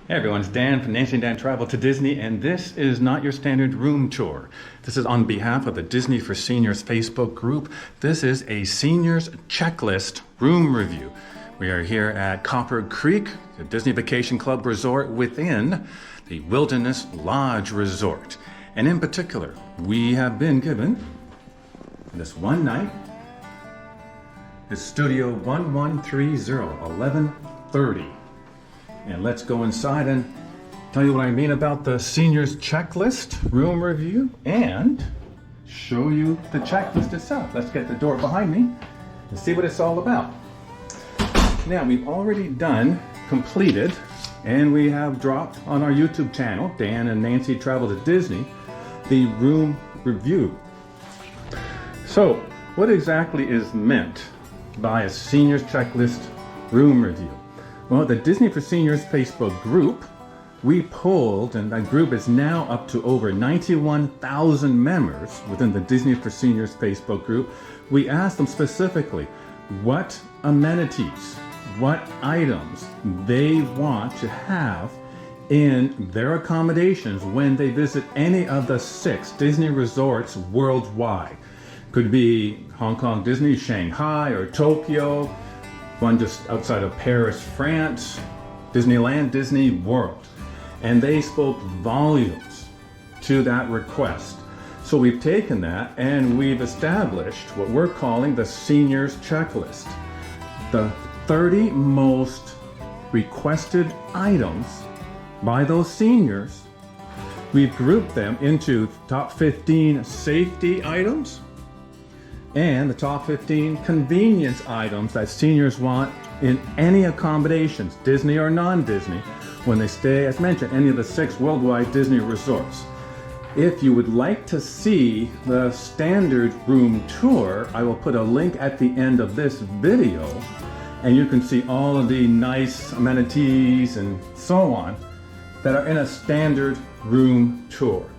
Hey everyone, it's Dan from Nancy and Dan Travel to Disney, and this is not your standard room tour. This is on behalf of the Disney for Seniors Facebook group. This is a seniors checklist room review. We are here at Copper Creek, the Disney Vacation Club resort within the Wilderness Lodge Resort. And in particular, we have been given this one night, it's Studio 1130, 1130. And let's go inside and tell you what I mean about the seniors checklist room review and show you the checklist itself. Let's get the door behind me and see what it's all about. Now, we've already completed, and we have dropped on our YouTube channel, Dan and Nancy Travel to Disney, the room review. So, what exactly is meant by a seniors checklist room review? Well, the Disney for Seniors Facebook group, we polled, and that group is now up to over 91,000 members within the Disney for Seniors Facebook group. We asked them specifically what amenities, what items they want to have in their accommodations when they visit any of the 6 Disney resorts worldwide. Could be Hong Kong Disney, Shanghai, or Tokyo, one just outside of Paris, France, Disneyland, Disney World. And they spoke volumes to that request. So we've taken that and we've established what we're calling the seniors checklist. The 30 most requested items by those seniors, we've grouped them into top 15 safety items and the top 15 convenience items that seniors want in any accommodations, Disney or non-Disney, when they stay, as mentioned, any of the 6 worldwide Disney resorts. If you would like to see the standard room tour, I will put a link at the end of this video, and you can see all of the nice amenities and so on that are in a standard room tour.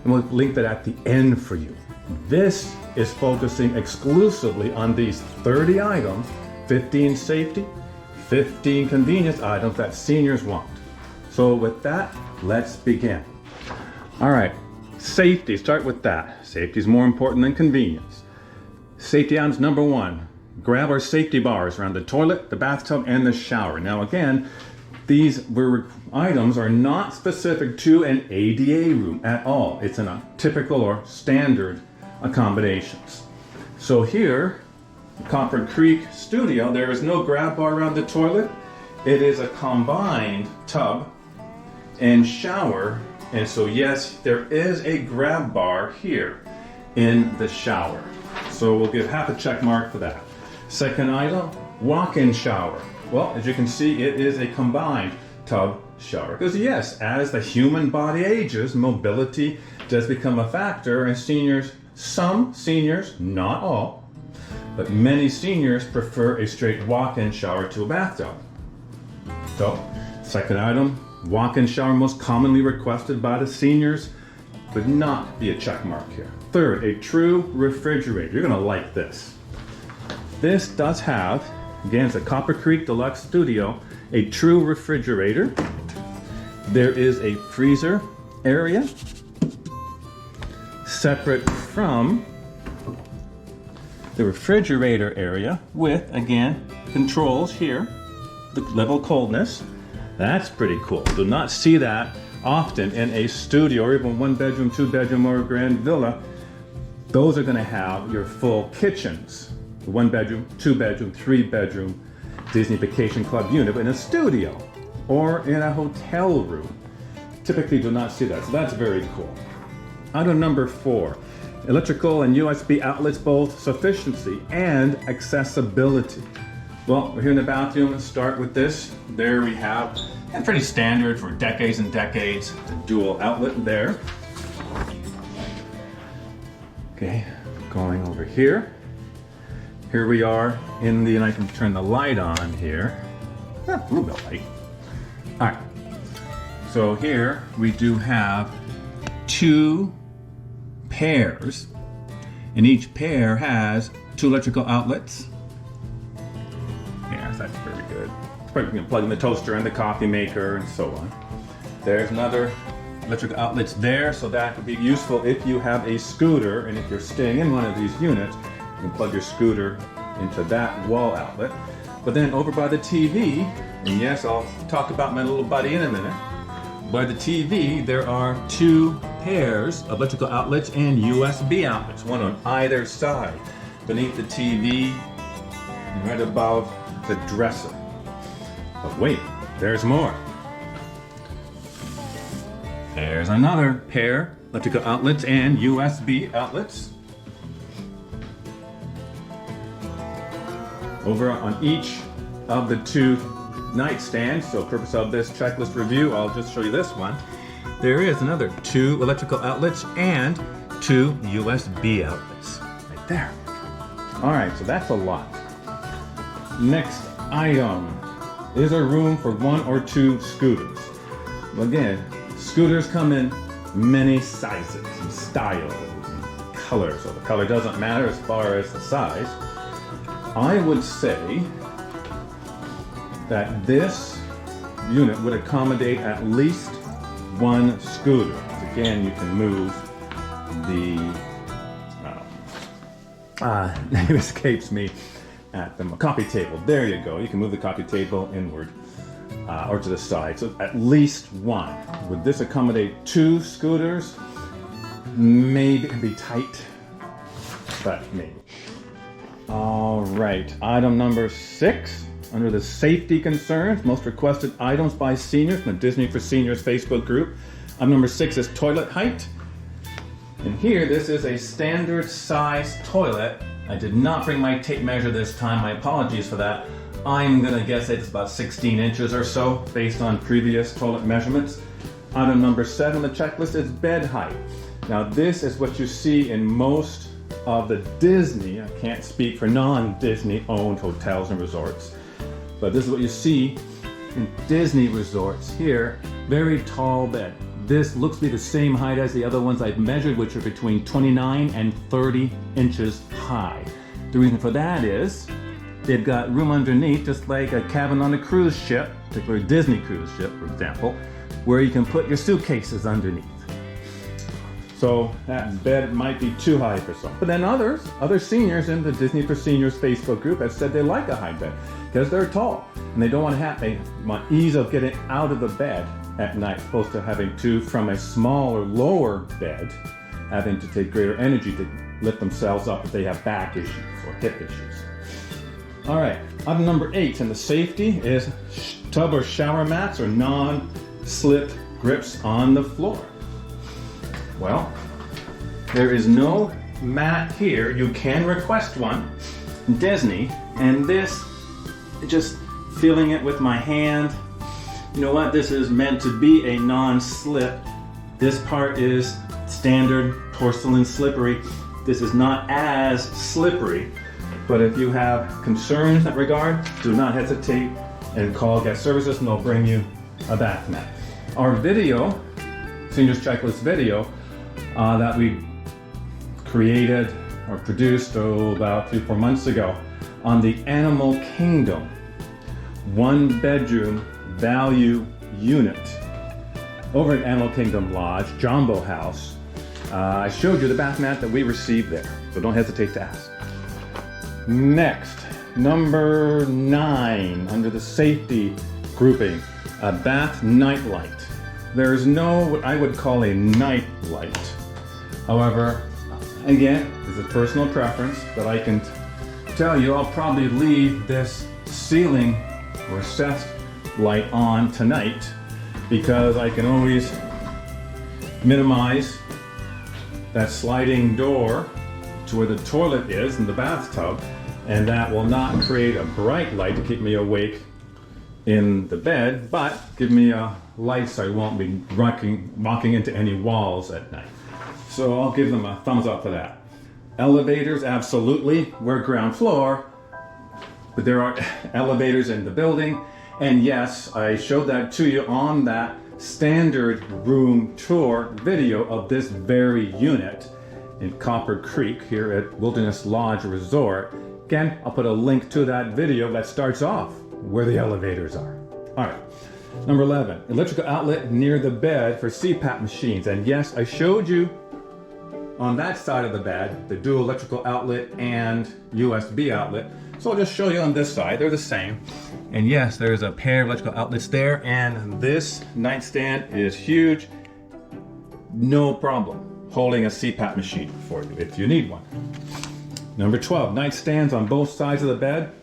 And we'll link that at the end for you. This is focusing exclusively on these 30 items, 15 safety, 15 convenience items that seniors want. So with that, let's begin. All right, safety, start with that. Safety is more important than convenience. Safety items number 1, grab our safety bars around the toilet, the bathtub, and the shower. Now again, these items are not specific to an ADA room at all. It's in a typical or standard accommodations. So here, Copper Creek Studio, there is no grab bar around the toilet. It is a combined tub and shower. And so yes, there is a grab bar here in the shower. So we'll give half a check mark for that. Second item, walk-in shower. Well, as you can see, it is a combined tub shower. Because yes, as the human body ages, mobility does become a factor, and some seniors, not all, but many seniors prefer a straight walk-in shower to a bathtub. So, second item, walk-in shower most commonly requested by the seniors, would not be a check mark here. Third, a true refrigerator. You're gonna like this. This does have, again, it's a Copper Creek Deluxe Studio, a true refrigerator. There is a freezer area separate from the refrigerator area with, again, controls here, the level coldness. That's pretty cool. Do not see that often in a studio or even 1-bedroom, 2-bedroom, or a grand villa. Those are gonna have your full kitchens. 1-bedroom, 2-bedroom, 3-bedroom Disney Vacation Club unit in a studio or in a hotel room. Typically do not see that, so that's very cool. Item number 4, electrical and USB outlets, both sufficiency and accessibility. Well, we're here in the bathroom. Let's start with this. There we have, and pretty standard for decades and decades, the dual outlet there. Okay, going over here. Here we are in the, and I can turn the light on here. A little bit light. All right, so here we do have 2 pairs, and each pair has 2 electrical outlets. Yeah, that's very good. plug in the toaster and the coffee maker and so on. There's another electric outlets there, so that could be useful if you have a scooter, and if you're staying in one of these units, you can plug your scooter into that wall outlet. But then over by the TV, and yes, I'll talk about my little buddy in a minute, by the TV there are two pairs of electrical outlets and USB outlets, one on either side, beneath the TV, right above the dresser. But wait, there's more. There's another pair, electrical outlets and USB outlets. Over on each of the two nightstands, so purpose of this checklist review, I'll just show you this one. There is another two electrical outlets and two USB outlets, right there. All right, so that's a lot. Next item, is a room for one or two scooters. Again, scooters come in many sizes and styles and colors, so the color doesn't matter as far as the size. I would say that this unit would accommodate at least one scooter. Again, you can move the, name escapes me, at the coffee table. There you go. You can move the coffee table inward or to the side. So at least one. Would this accommodate two scooters? Maybe it'd be tight, but maybe. All right, item number 6. Under the safety concerns, most requested items by seniors from the Disney for Seniors Facebook group. Item number 6 is toilet height. And here, this is a standard size toilet. I did not bring my tape measure this time. My apologies for that. I'm gonna guess it's about 16 inches or so based on previous toilet measurements. Item number 7 on the checklist is bed height. Now this is what you see in most of the Disney, I can't speak for non-Disney owned hotels and resorts, but this is what you see in Disney resorts here. Very tall bed. This looks to be the same height as the other ones I've measured, which are between 29 and 30 inches high. The reason for that is they've got room underneath, just like a cabin on a cruise ship, particularly a Disney cruise ship, for example, where you can put your suitcases underneath. So that bed might be too high for some. But then other seniors in the Disney for Seniors Facebook group have said they like a high bed because they're tall and they don't want to have, they want ease of getting out of the bed at night, opposed to having to, from a smaller, lower bed, having to take greater energy to lift themselves up if they have back issues or hip issues. All right, item number 8 in the safety is tub or shower mats or non-slip grips on the floor. Well, there is no mat here. You can request one in Disney, and this, just feeling it with my hand, you know what, this is meant to be a non-slip. This part is standard porcelain slippery. This is not as slippery, but if you have concerns in that regard, do not hesitate and call guest services and they'll bring you a bath mat. Our video, Seniors Checklist video, that we created or produced about 3-4 months ago on the Animal Kingdom 1-bedroom value unit over at Animal Kingdom Lodge, Jumbo House. I showed you the bath mat that we received there, so don't hesitate to ask. Next, number 9 under the safety grouping, a bath night light. There's no what I would call a night light. However, again, this is personal preference, but I can tell you I'll probably leave this ceiling or recessed light on tonight because I can always minimize that sliding door to where the toilet is in the bathtub, and that will not create a bright light to keep me awake in the bed, but give me a light so I won't be walking into any walls at night. So I'll give them a thumbs up for that. Elevators, absolutely. We're ground floor, but there are elevators in the building. And yes, I showed that to you on that standard room tour video of this very unit in Copper Creek here at Wilderness Lodge Resort. Again, I'll put a link to that video that starts off where the elevators are. All right. Number 11, electrical outlet near the bed for CPAP machines. And yes, I showed you on that side of the bed, the dual electrical outlet and USB outlet. So I'll just show you on this side, they're the same. And yes, there's a pair of electrical outlets there, and this nightstand is huge. No problem holding a CPAP machine for you if you need one. Number 12, nightstands on both sides of the bed.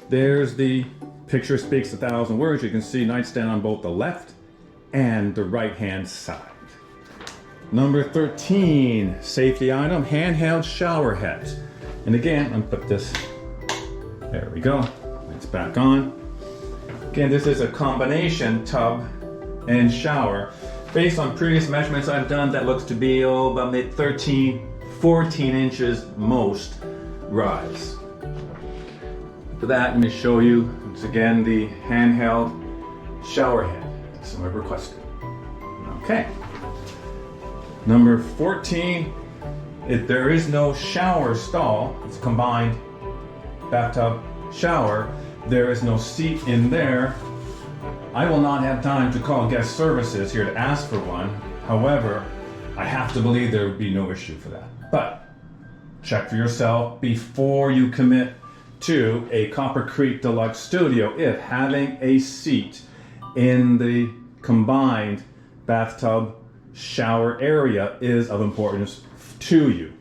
There's the picture speaks 1,000 words. You can see nightstand on both the left and the right hand side. Number 13, safety item, handheld shower heads. And again, I'm gonna put this, there we go, it's back on. Again, this is a combination tub and shower. Based on previous measurements I've done, that looks to be about mid 13, 14 inches most rise. For that, let me show you, once again, the handheld shower head. Some have requested. Okay. Number 14, if there is no shower stall, it's combined bathtub shower, there is no seat in there. I will not have time to call guest services here to ask for one. However, I have to believe there would be no issue for that. But check for yourself before you commit to a Copper Creek Deluxe Studio if having a seat in the combined bathtub shower area is of importance to you.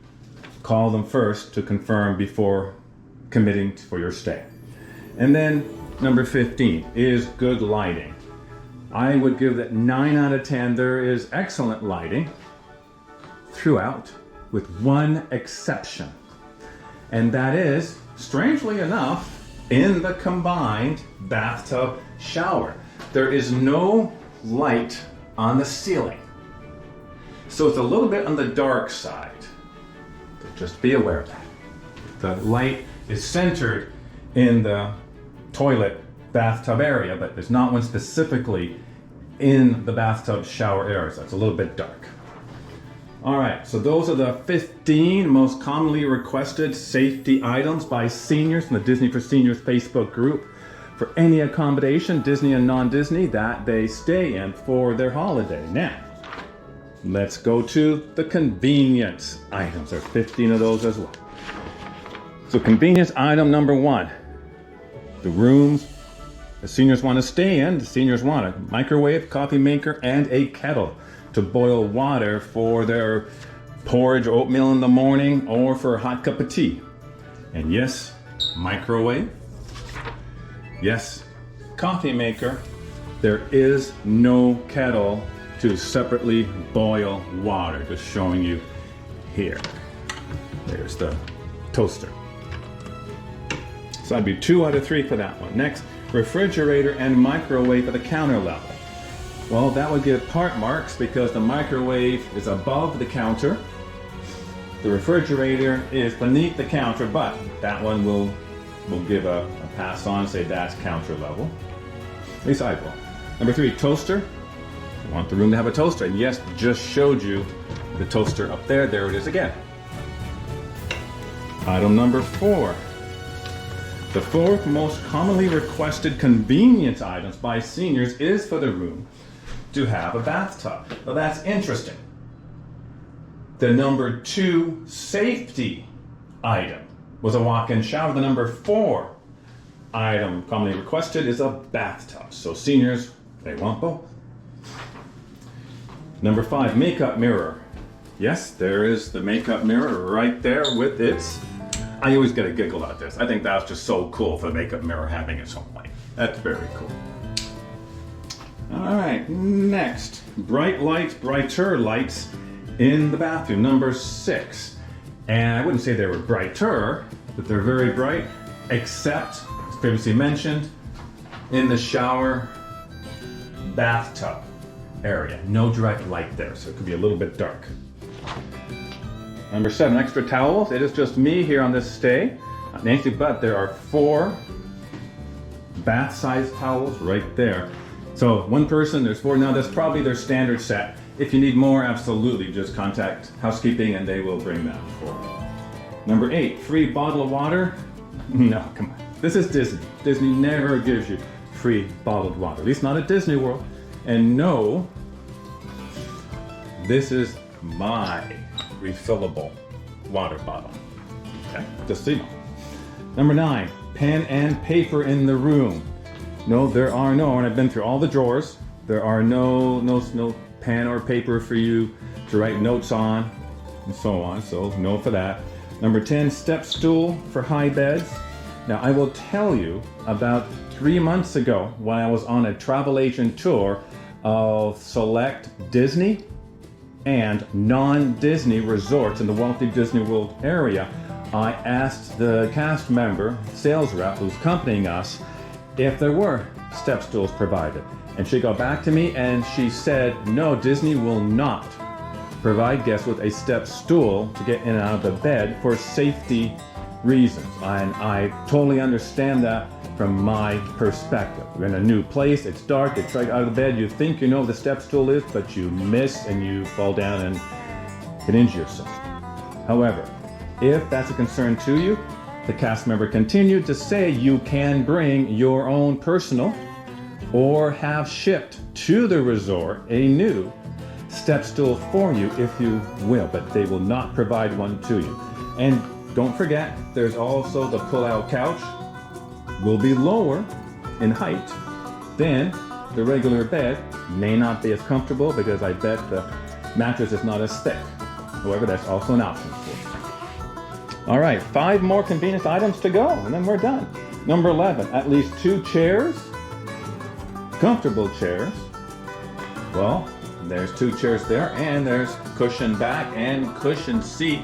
Call them first to confirm before committing for your stay. And then number 15 is good lighting. I would give that 9 out of 10. There is excellent lighting throughout with one exception. And that is, strangely enough, in the combined bathtub shower. There is no light on the ceiling. So it's a little bit on the dark side. So just be aware of that. The light is centered in the toilet bathtub area, but there's not one specifically in the bathtub shower area, so it's a little bit dark. All right, so those are the 15 most commonly requested safety items by seniors in the Disney for Seniors Facebook group for any accommodation, Disney and non-Disney, that they stay in for their holiday. Now, let's go to the convenience items. There are 15 of those as well. So convenience item number 1, the rooms the seniors want to stay in. The seniors want a microwave, coffee maker, and a kettle to boil water for their porridge, oatmeal in the morning, or for a hot cup of tea. And yes, microwave. Yes, coffee maker. There is no kettle to separately boil water. Just showing you here. There's the toaster. So that'd be 2 out of 3 for that one. Next, refrigerator and microwave at the counter level. Well, that would give part marks because the microwave is above the counter. The refrigerator is beneath the counter, but that one will give a pass on, say that's counter level. At least I will. Number 3, toaster. I want the room to have a toaster. And yes, just showed you the toaster up there. There it is again. Item number 4. The 4th most commonly requested convenience items by seniors is for the room to have a bathtub. Well, that's interesting. The number 2 safety item was a walk-in shower. The number 4 item commonly requested is a bathtub. So seniors, they want both. Number 5, makeup mirror. Yes, there is the makeup mirror right there with its, I always get a giggle at this. I think that's just so cool for the makeup mirror having its own light. That's very cool. All right, next, bright lights, brighter lights in the bathroom. Number 6. And I wouldn't say they were brighter, but they're very bright, except, as previously mentioned, in the shower bathtub area. No direct light there, so it could be a little bit dark. Number 7, extra towels. It is just me here on this stay. Not Nancy, but there are 4 bath-sized towels right there. So one person, there's 4. Now that's probably their standard set. If you need more, absolutely, just contact housekeeping and they will bring that for you. Number 8, free bottle of water. No, come on. This is Disney. Disney never gives you free bottled water, at least not at Disney World. And no, this is my refillable water bottle. Okay, just so you know. Number 9, pen and paper in the room. No, there are no, and I've been through all the drawers. There are no pen or paper for you to write notes on, and so on, so no for that. Number 10, step stool for high beds. Now I will tell you, about 3 months ago when I was on a travel agent tour of select Disney and non-Disney resorts in the Walt Disney World area, I asked the cast member, sales rep who's accompanying us, if there were step stools provided. And she got back to me and she said, no, Disney will not provide guests with a step stool to get in and out of the bed for safety reasons. And I totally understand that from my perspective. You're in a new place, it's dark, it's right out of the bed, you think you know what the step stool is, but you miss and you fall down and can injure yourself. However, if that's a concern to you, the cast member continued to say you can bring your own personal or have shipped to the resort a new step stool for you if you will, but they will not provide one to you. And don't forget, there's also the pull-out couch. Will be lower in height than the regular bed. May not be as comfortable because I bet the mattress is not as thick. However, that's also an option for you. All right, 5 more convenience items to go, and then we're done. Number 11, at least 2 chairs, comfortable chairs. Well, there's 2 chairs there, and there's cushion back and cushion seat.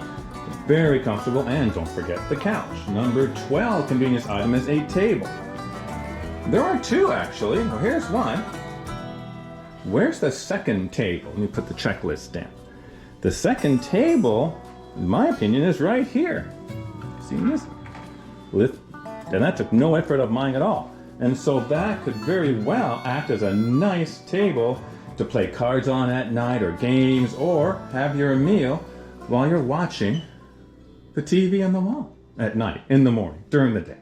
Very comfortable, and don't forget the couch. Number 12 convenience item is a table. There are 2 actually. Well, here's one. Where's the second table? Let me put the checklist down. The second table, in my opinion, is right here. See this? And that took no effort of mine at all. And so that could very well act as a nice table to play cards on at night or games, or have your meal while you're watching the TV on the wall at night, in the morning, during the day.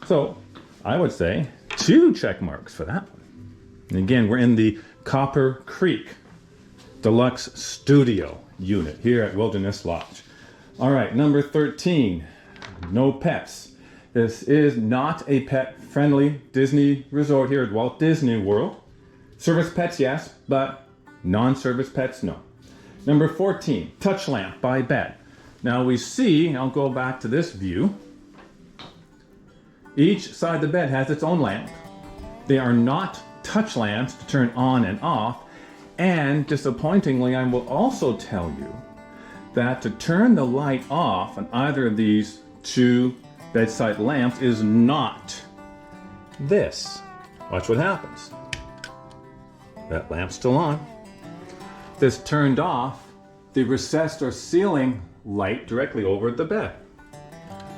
So I would say 2 check marks for that one. And again, we're in the Copper Creek Deluxe Studio unit here at Wilderness Lodge. All right, number 13, no pets. This is not a pet-friendly Disney resort here at Walt Disney World. Service pets, yes, but non-service pets, no. Number 14, touch lamp by bed. Now we see, I'll go back to this view, each side of the bed has its own lamp. They are not touch lamps to turn on and off, and disappointingly, I will also tell you that to turn the light off on either of these 2 bedside lamps is not this. Watch what happens. That lamp's still on. This turned off the recessed or ceiling light directly over the bed.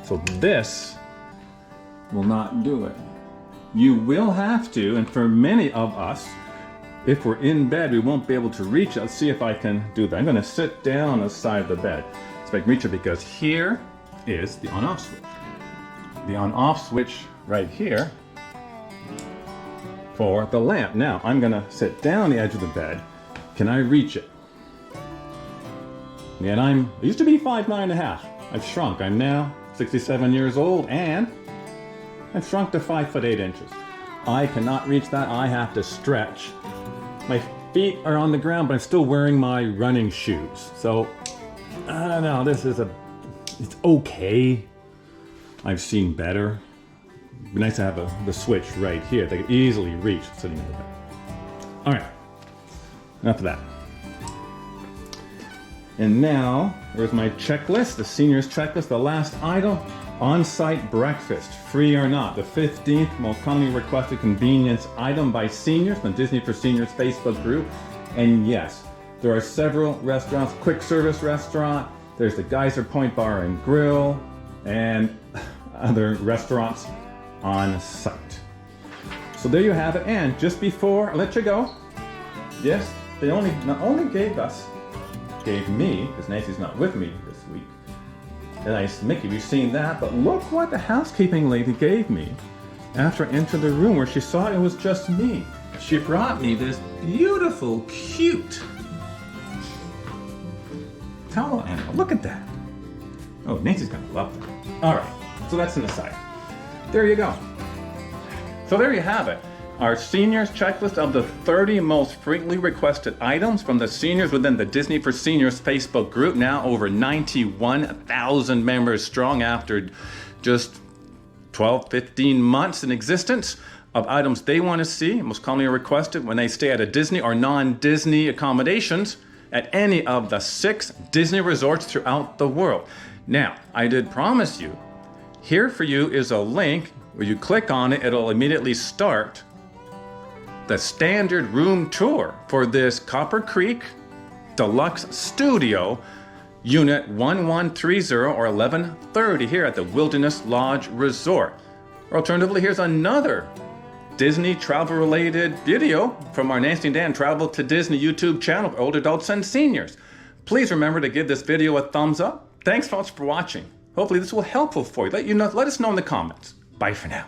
So this will not do it. You will have to, and for many of us, if we're in bed, we won't be able to reach it. Let's see if I can do that. I'm going to sit down on the side of the bed so I can reach it, because here is the on-off switch. The on-off switch right here for the lamp. Now, I'm going to sit down on the edge of the bed. Can I reach it? And I used to be 5'9.5". I've shrunk. I'm now 67 years old, and I've shrunk to 5'8". I cannot reach that. I have to stretch. My feet are on the ground, but I'm still wearing my running shoes. So, I don't know. It's okay. I've seen better. It'd be nice to have the switch right here that I could easily reach sitting in the bed. All right. Enough of that. And now, there's my checklist, the seniors checklist, the last item, on-site breakfast, free or not, the 15th most commonly requested convenience item by seniors from the Disney for Seniors Facebook group. And yes, there are several restaurants, quick service restaurant, there's the Geyser Point Bar and Grill, and other restaurants on site. So there you have it, and just before I let you go, yes, they not only gave me, because Nancy's not with me this week, Nice Mickey, we've seen that, but look what the housekeeping lady gave me after I entered the room where she saw it was just me. She brought me this beautiful, cute towel animal. Look at that. Oh, Nancy's gonna love that. All right, so that's an aside. There you go. So there you have it. Our seniors checklist of the 30 most frequently requested items from the seniors within the Disney for Seniors Facebook group, now over 91,000 members strong after just 12, 15 months in existence, of items they want to see, most commonly requested when they stay at a Disney or non-Disney accommodations at any of the 6 Disney resorts throughout the world. Now, I did promise you, here for you is a link where you click on it, it'll immediately start the standard room tour for this Copper Creek Deluxe Studio Unit 1130 or 1130 here at the Wilderness Lodge Resort. Or alternatively, here's another Disney travel-related video from our Nancy and Dan Travel to Disney YouTube channel for older adults and seniors. Please remember to give this video a thumbs up. Thanks folks for watching. Hopefully this will be helpful for you. Let us know in the comments. Bye for now.